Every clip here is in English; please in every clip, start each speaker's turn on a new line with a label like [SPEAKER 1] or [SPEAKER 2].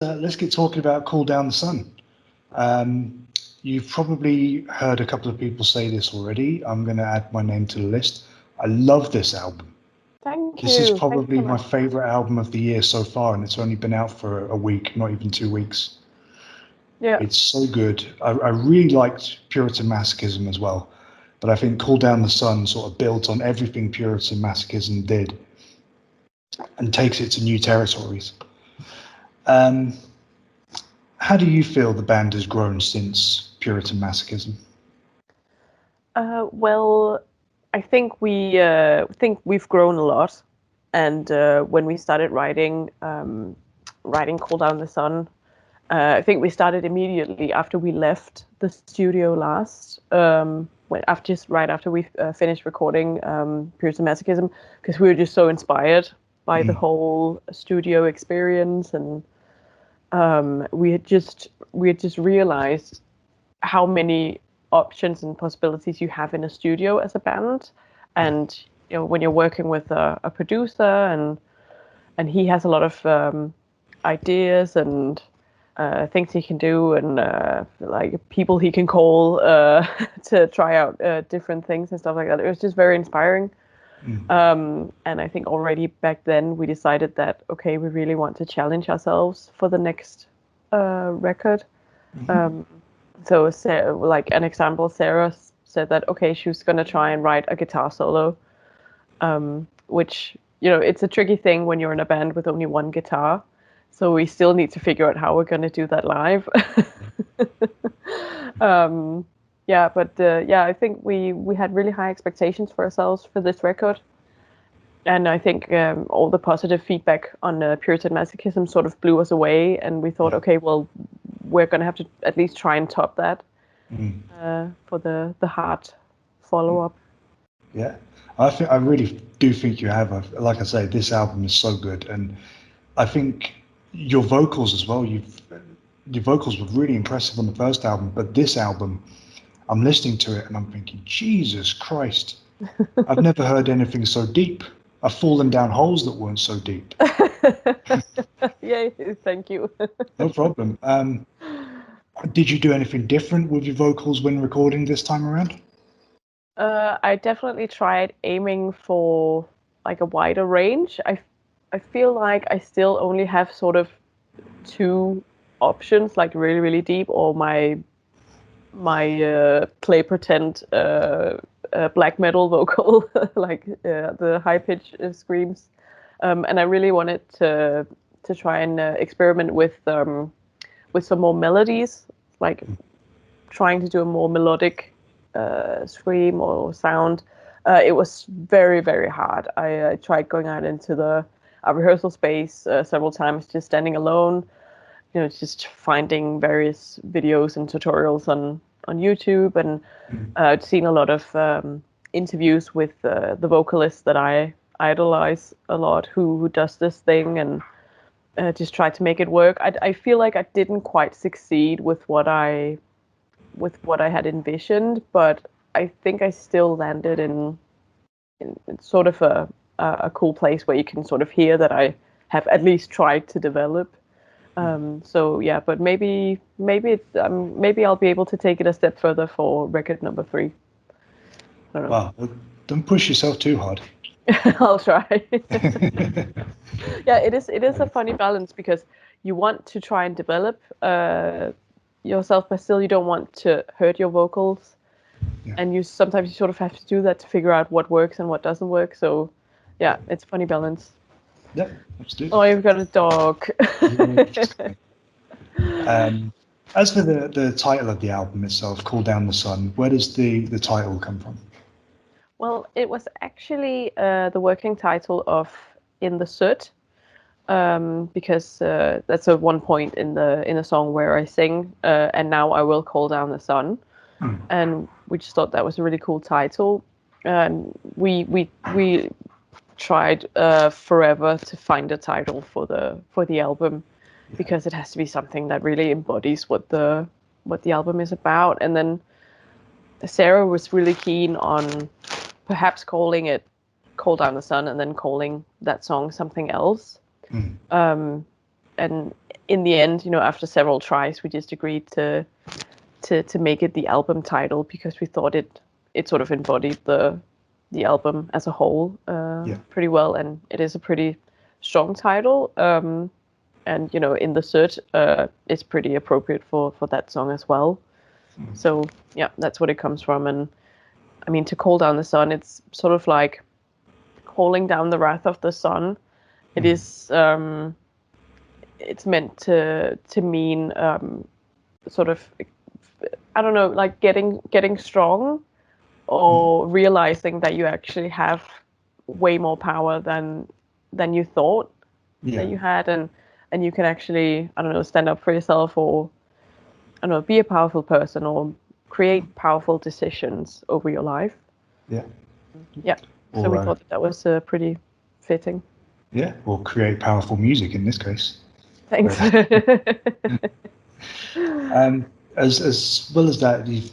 [SPEAKER 1] let's get talking about Cool Down the Sun. You've probably heard a couple of people say this already. I'm going to add my name to the list. I love this album.
[SPEAKER 2] Thank you.
[SPEAKER 1] This is probably my favorite album of the year so far, and it's only been out for a week, not even 2 weeks.
[SPEAKER 2] Yeah.
[SPEAKER 1] It's so good. I really liked Puritan Masochism as well, but I think Cool Down the Sun sort of built on everything Puritan Masochism did and takes it to new territories. How do you feel the band has grown since Puritan Masochism?
[SPEAKER 2] Well, I think we've grown a lot, and when we started writing Cool Down the Sun, I think we started immediately after we left the studio last, right after we finished recording Puritan Masochism, because we were just so inspired by the whole studio experience, and we had just realized how many options and possibilities you have in a studio as a band, and when you're working with a producer and he has a lot of ideas and things he can do, and like people he can call to try out different things and stuff like that. It was just very inspiring. And I think already back then we decided that, okay, we really want to challenge ourselves for the next record. So like an example, Sarah said that, okay, she was going to try and write a guitar solo, which, it's a tricky thing when you're in a band with only one guitar. So we still need to figure out how we're going to do that live. I think we had really high expectations for ourselves for this record. And I think all the positive feedback on Puritan Masochism sort of blew us away. And we thought, okay, well, we're going to have to at least try and top that for the hard follow-up.
[SPEAKER 1] Yeah, I really do think you have. Like I say, this album is so good. And I think your vocals as well, your vocals were really impressive on the first album. But this album, I'm listening to it and I'm thinking, Jesus Christ, I've never heard anything so deep. I've fallen down holes that weren't so deep.
[SPEAKER 2] Yeah, thank you.
[SPEAKER 1] No problem. Did you do anything different with your vocals when recording this time around?
[SPEAKER 2] I definitely tried aiming for like a wider range. I feel like I still only have sort of 2 options, like really, really deep, or my play pretend black metal vocal, like the high pitch screams, and I really wanted to try and experiment with some more melodies, like trying to do a more melodic scream or sound. It was very, very hard. I tried going out into our rehearsal space several times, just standing alone, just finding various videos and tutorials on YouTube, and I'd seen a lot of interviews with the vocalist that I idolize a lot, who does this thing, and just tried to make it work. I feel like I didn't quite succeed with what I had envisioned, but I think I still landed in sort of a cool place where you can sort of hear that I have at least tried to develop. So yeah, but maybe I'll be able to take it a step further for record number 3. I don't know.
[SPEAKER 1] Wow, well, don't push yourself too hard.
[SPEAKER 2] I'll try. Yeah, it is a funny balance, because you want to try and develop yourself, but still you don't want to hurt your vocals. Yeah. And sometimes you sort of have to do that to figure out what works and what doesn't work. So yeah, it's a funny balance.
[SPEAKER 1] Yeah, absolutely.
[SPEAKER 2] Oh, you've got a dog.
[SPEAKER 1] As for the title of the album itself, Cool Down the Sun, where does the title come from?
[SPEAKER 2] Well, it was actually the working title of In the Soot, because that's one point in the song where I sing, and now I will call down the sun, and we just thought that was a really cool title, and we tried forever to find a title for the album, because it has to be something that really embodies what the album is about. And then Sarah was really keen on perhaps calling it Call Down the Sun and then calling that song something else. And in the end, after several tries, we just agreed to make it the album title because we thought it sort of embodied the album as a whole pretty well, and it is a pretty strong title. And in the cert, it's pretty appropriate for that song as well. So yeah, that's what it comes from. And I mean, to call down the sun, it's sort of like calling down the wrath of the sun. It is it's meant to mean sort of, I don't know, like getting strong, or realizing that you actually have way more power than you thought that you had, and you can actually, I don't know, stand up for yourself, or I don't know, be a powerful person, or create powerful decisions over your life. Yeah. So we thought that was pretty fitting.
[SPEAKER 1] Yeah, or create powerful music in this case.
[SPEAKER 2] Thanks.
[SPEAKER 1] As well as that, you've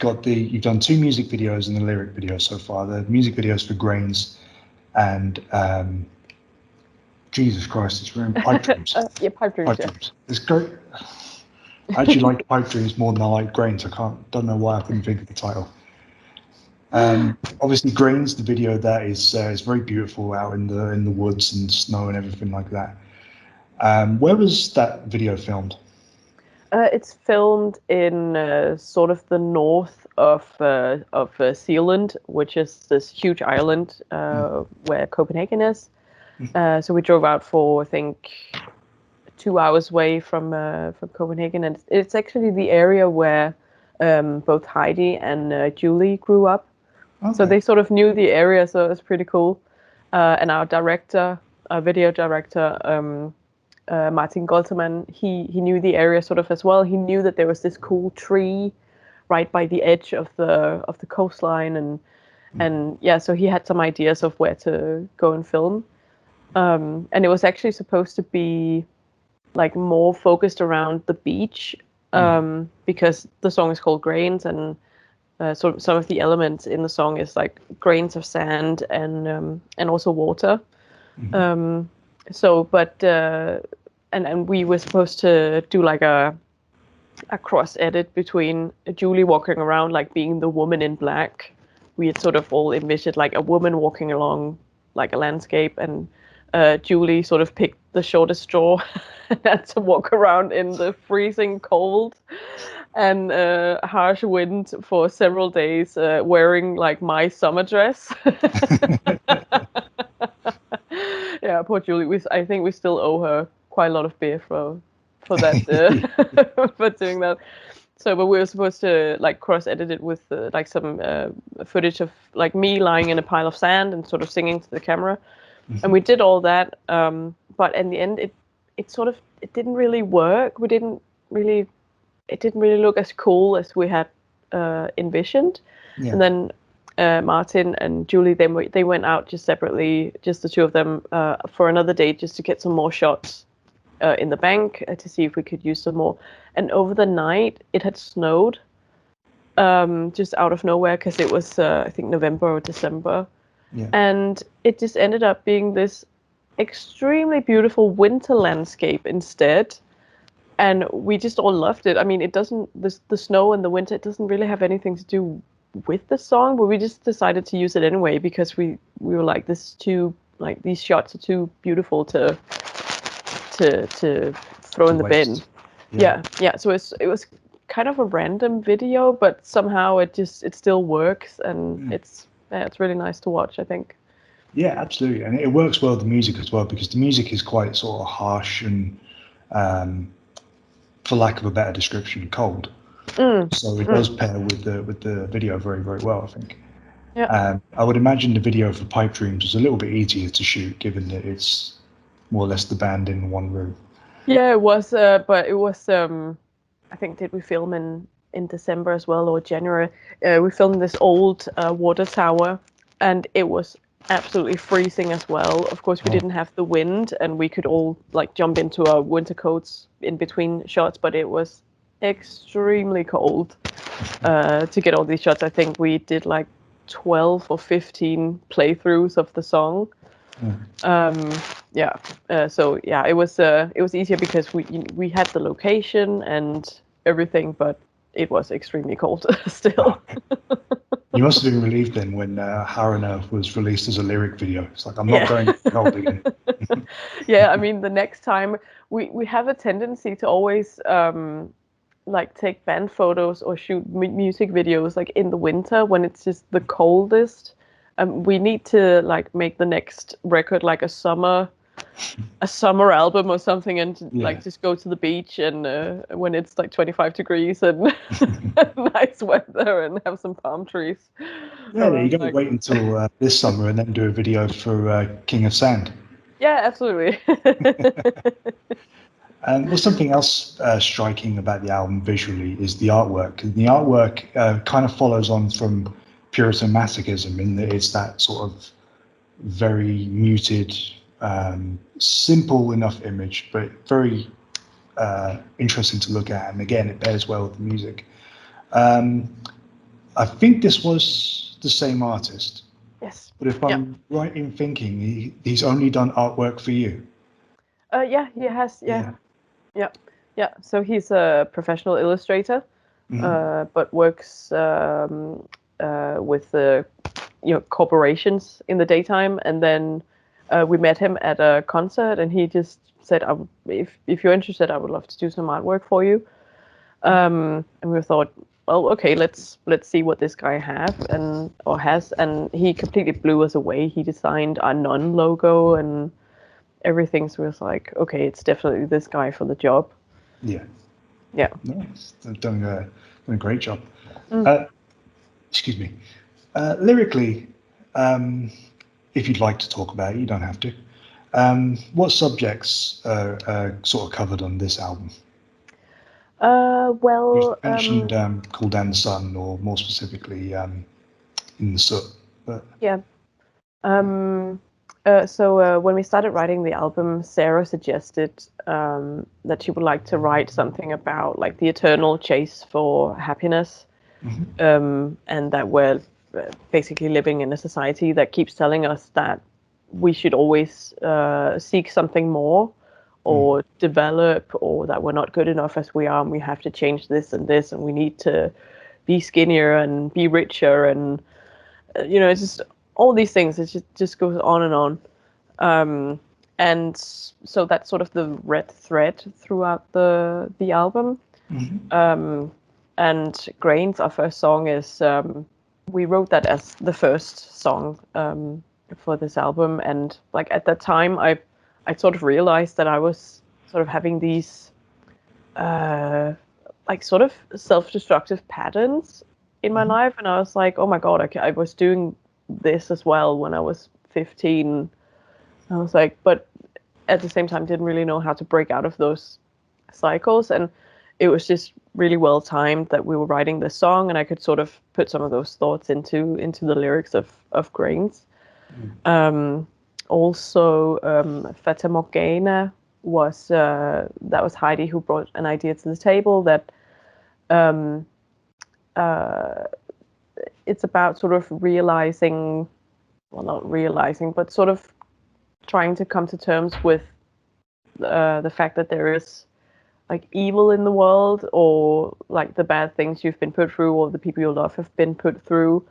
[SPEAKER 1] done 2 music videos and a lyric video so far. The music videos for Grains and Jesus Christ, it's really Pipe Dreams.
[SPEAKER 2] Yeah, Pipe Dreams.
[SPEAKER 1] Dreams. It's great. I actually like Pipe Dreams more than I like Grains. Don't know why I couldn't think of the title. Obviously, Grains, the video that is very beautiful out in the woods and snow and everything like that. Where was that video filmed?
[SPEAKER 2] It's filmed in sort of the north of Zealand, which is this huge island where Copenhagen is. So we drove out for, I think, 2 hours away from Copenhagen, and it's actually the area where both Heidi and Julie grew up. Okay. So they sort of knew the area, so it was pretty cool. And our video director, Martin Golterman, he knew the area sort of as well. He knew that there was this cool tree right by the edge of the coastline, and yeah, so he had some ideas of where to go and film. And it was actually supposed to be like more focused around the beach, because the song is called Grains, and so some of the elements in the song is like grains of sand and also water. And we were supposed to do like a cross edit between Julie walking around like being the woman in black. We had sort of all envisioned like a woman walking along like a landscape, and Julie sort of picked the shortest straw and had to walk around in the freezing cold and harsh wind for several days, wearing like my summer dress. Yeah, poor Julie. I think we still owe her quite a lot of beer for that, for doing that. So, but we were supposed to like cross edit it with like some footage of like me lying in a pile of sand and sort of singing to the camera, and we did all that. But in the end, it didn't really work. It didn't really look as cool as we had envisioned. Yeah. And then Martin and Julie, they went out just separately, just the two of them, for another day, just to get some more shots in the bank, to see if we could use some more. And over the night, it had snowed, just out of nowhere, because it was I think November or December. Yeah. And it just ended up being this extremely beautiful winter landscape instead. And we just all loved it. I mean, the snow and the winter, it doesn't really have anything to do with the song, but we just decided to use it anyway, because we were like, these shots are too beautiful to throw in the bin. Yeah. So it was kind of a random video, but somehow it still works, and it's really nice to watch, I think.
[SPEAKER 1] Yeah, absolutely, and it works well with the music as well, because the music is quite sort of harsh and, for lack of a better description, cold. So it does pair with the video very, very well, I think. Yeah. I would imagine the video for Pipe Dreams was a little bit easier to shoot, given that it's more or less the band in one room.
[SPEAKER 2] Yeah, it was, but it was, I think, did we film in December as well, or January? We filmed this old water tower, and it was absolutely freezing as well. Of course, we didn't have the wind, and we could all like jump into our winter coats in between shots, but it was extremely cold to get all these shots. I think we did like 12 or 15 playthroughs of the song. So yeah, it was easier because we had the location and everything, but it was extremely cold still.
[SPEAKER 1] You must have been relieved then when Harana was released as a lyric video. It's like, I'm not
[SPEAKER 2] Yeah.
[SPEAKER 1] going cold again.
[SPEAKER 2] Yeah, I mean, the next time we have a tendency to always like take band photos or shoot music videos like in the winter when it's just the coldest. We need to like make the next record like a summer album or something, and like just go to the beach and when it's like 25 degrees and nice weather and have some palm trees.
[SPEAKER 1] Yeah, you got to
[SPEAKER 2] Like,
[SPEAKER 1] wait until this summer and then do a video for King of Sand.
[SPEAKER 2] yeah, absolutely.
[SPEAKER 1] And well, something else striking about the album visually is the artwork. And the artwork kind of follows on from Puritan Masochism in that it's that sort of very muted, simple enough image, but very interesting to look at. And again, it pairs well with the music. I think this was the same artist.
[SPEAKER 2] Yes.
[SPEAKER 1] But if I'm right in thinking, he's only done artwork for you.
[SPEAKER 2] Yeah, he has. Yeah. So he's a professional illustrator, but works with corporations in the daytime. And then we met him at a concert, and he just said, "If you're interested, I would love to do some artwork for you." And we thought, well, okay, let's see what this guy has. And he completely blew us away. He designed our non-logo and everything. So it was like, okay, it's definitely this guy for the job.
[SPEAKER 1] Yeah. Nice. Done a great job. Excuse me. Lyrically, if you'd like to talk about it, you don't have to. What subjects are sort of covered on this album?
[SPEAKER 2] Well,
[SPEAKER 1] You mentioned Cool Down the Sun, or more specifically, In the Soot. But...
[SPEAKER 2] Yeah. So when we started writing the album, Sarah suggested that she would like to write something about like the eternal chase for happiness, and that we're basically living in a society that keeps telling us that we should always seek something more or develop, or that we're not good enough as we are, and we have to change this, and we need to be skinnier and be richer, and it's just all these things. It just goes on and on. And so that's sort of the red thread throughout the album. And Grains, our first song, is we wrote that as the first song for this album. And like at that time, I sort of realized that I was sort of having these like sort of self-destructive patterns in my life, and I was like, oh my god, I was doing this as well when I was 15. I was like, but at the same time didn't really know how to break out of those cycles, and it was just really well timed that we were writing this song, and I could sort of put some of those thoughts into the lyrics of Grains. Also, Fata Morgana was that was Heidi who brought an idea to the table that it's about sort of realizing, well, not realizing, but sort of trying to come to terms with the fact that there is like evil in the world, or like the bad things you've been put through, or the people you love have been put through,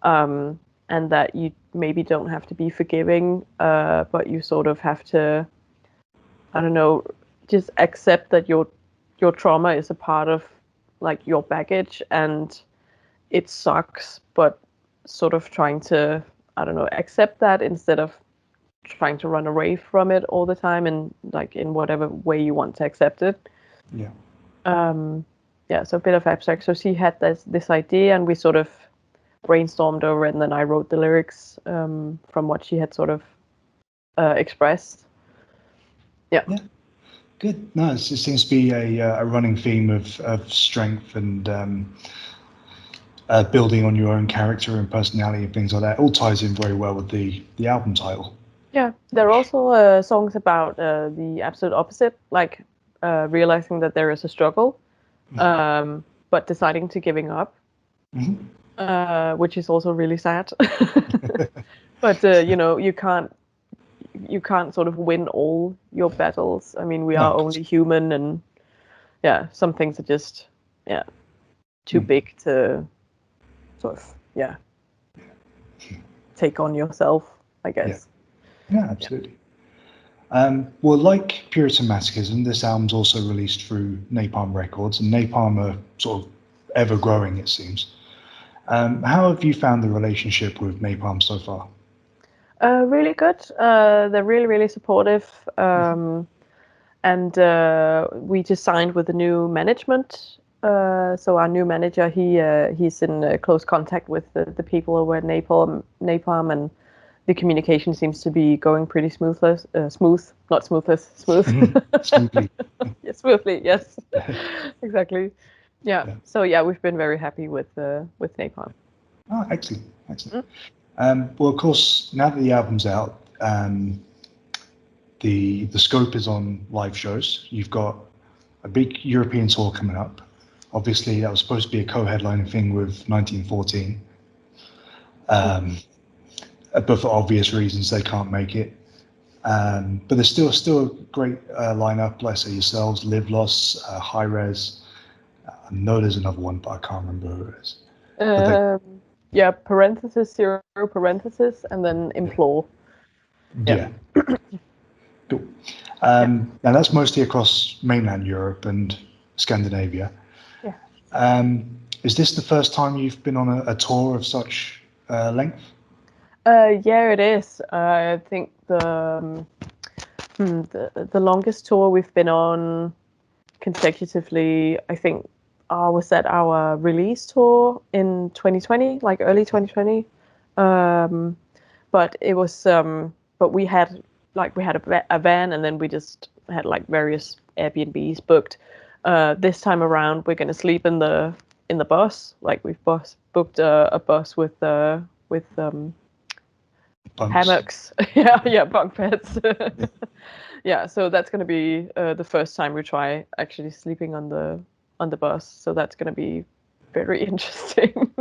[SPEAKER 2] and that you maybe don't have to be forgiving, but you sort of have to, I don't know, just accept that your trauma is a part of like your baggage, and it sucks, but sort of trying to, I don't know, accept that instead of trying to run away from it all the time, and like in whatever way you want to accept it. So a bit of abstract. So she had this idea, and we sort of brainstormed over it, and then I wrote the lyrics from what she had sort of expressed. Yeah.
[SPEAKER 1] Good. No, it seems to be a running theme of strength and building on your own character and personality and things like that. It all ties in very well with the album title.
[SPEAKER 2] Yeah, there are also songs about the absolute opposite, like realizing that there is a struggle, but deciding to giving up, which is also really sad. But you can't you can't sort of win all your battles. I mean, we are
[SPEAKER 1] No.
[SPEAKER 2] only human, and yeah, some things are just too big to sort of take on yourself, I guess.
[SPEAKER 1] Yeah, absolutely. Well, like Puritan Masochism, this album's also released through Napalm Records, and Napalm are sort of ever growing, it seems. How have you found the relationship with Napalm so far?
[SPEAKER 2] Really good. They're really, really supportive. And we just signed with a new management. So our new manager, he's in close contact with the people over at Napalm, and the communication seems to be going pretty smoothly. Smooth.
[SPEAKER 1] Smoothly.
[SPEAKER 2] Yeah, smoothly. Yes, exactly. Yeah. So yeah, we've been very happy with Napalm.
[SPEAKER 1] Oh, excellent, excellent. Well, of course, now that the album's out, the scope is on live shows. You've got a big European tour coming up. Obviously, that was supposed to be a co-headlining thing with 1914, but for obvious reasons, they can't make it. But there's still a great lineup. Like say yourselves, Live Loss, High Res. I know there's another one, but I can't remember who it is.
[SPEAKER 2] Yeah, parenthesis, zero parenthesis, and then implore.
[SPEAKER 1] Yeah. Cool. Now that's mostly across mainland Europe and Scandinavia.
[SPEAKER 2] Yeah.
[SPEAKER 1] Is this the first time you've been on a tour of such length?
[SPEAKER 2] Yeah, it is. I think the longest tour we've been on consecutively, I think, was at our release tour in 2020, like early 2020. But it was, but we had a van, and then we just had like various Airbnbs booked. This time around, we're gonna sleep in the bus. Like we've booked a bus with hammocks. yeah, bunk beds. Yeah, so that's going to be the first time we try actually sleeping on the bus. So that's going to be very interesting.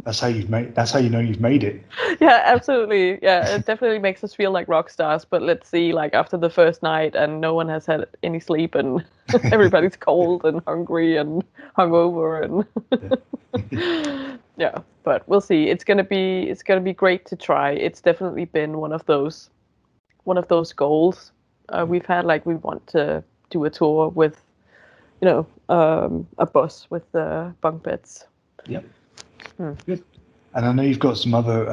[SPEAKER 1] That's how you know you've made it.
[SPEAKER 2] Yeah, absolutely. Yeah, it definitely makes us feel like rock stars. But let's see, like after the first night and no one has had any sleep and everybody's cold and hungry and hungover and yeah. But we'll see. It's gonna be great to try. It's definitely been one of those goals we've had. Like we want to do a tour with, a bus with bunk beds.
[SPEAKER 1] Yep. Good. And I know you've got some other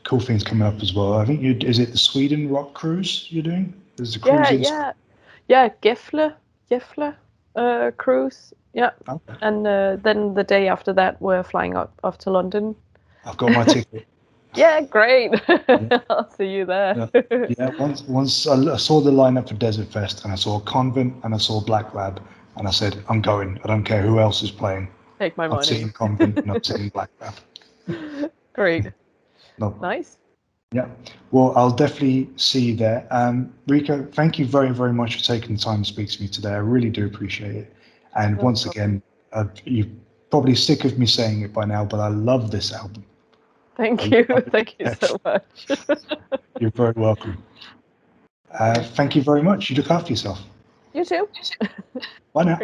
[SPEAKER 1] cool things coming up as well. I think is it the Sweden rock cruise you're doing? There's a cruise
[SPEAKER 2] yeah, Gefle cruise. Yeah.
[SPEAKER 1] Okay.
[SPEAKER 2] And then the day after that, we're flying off to London.
[SPEAKER 1] I've got my ticket.
[SPEAKER 2] Yeah, great. I'll see you there.
[SPEAKER 1] Yeah. Once I saw the lineup for Desertfest, and I saw Konvent, and I saw Black Lab, and I said, I'm going. I don't care who else is playing.
[SPEAKER 2] Take my money.
[SPEAKER 1] I'm seeing Konvent and I'm seeing Black Lab.
[SPEAKER 2] Great.
[SPEAKER 1] No.
[SPEAKER 2] Nice.
[SPEAKER 1] Yeah. Well, I'll definitely see you there. Rikke, thank you very, very much for taking the time to speak to me today. I really do appreciate it. And once again, you're probably sick of me saying it by now, but I love this album.
[SPEAKER 2] Thank you. Thank you so much.
[SPEAKER 1] You're very welcome. Thank you very much. You look after yourself.
[SPEAKER 2] You too.
[SPEAKER 1] Bye now.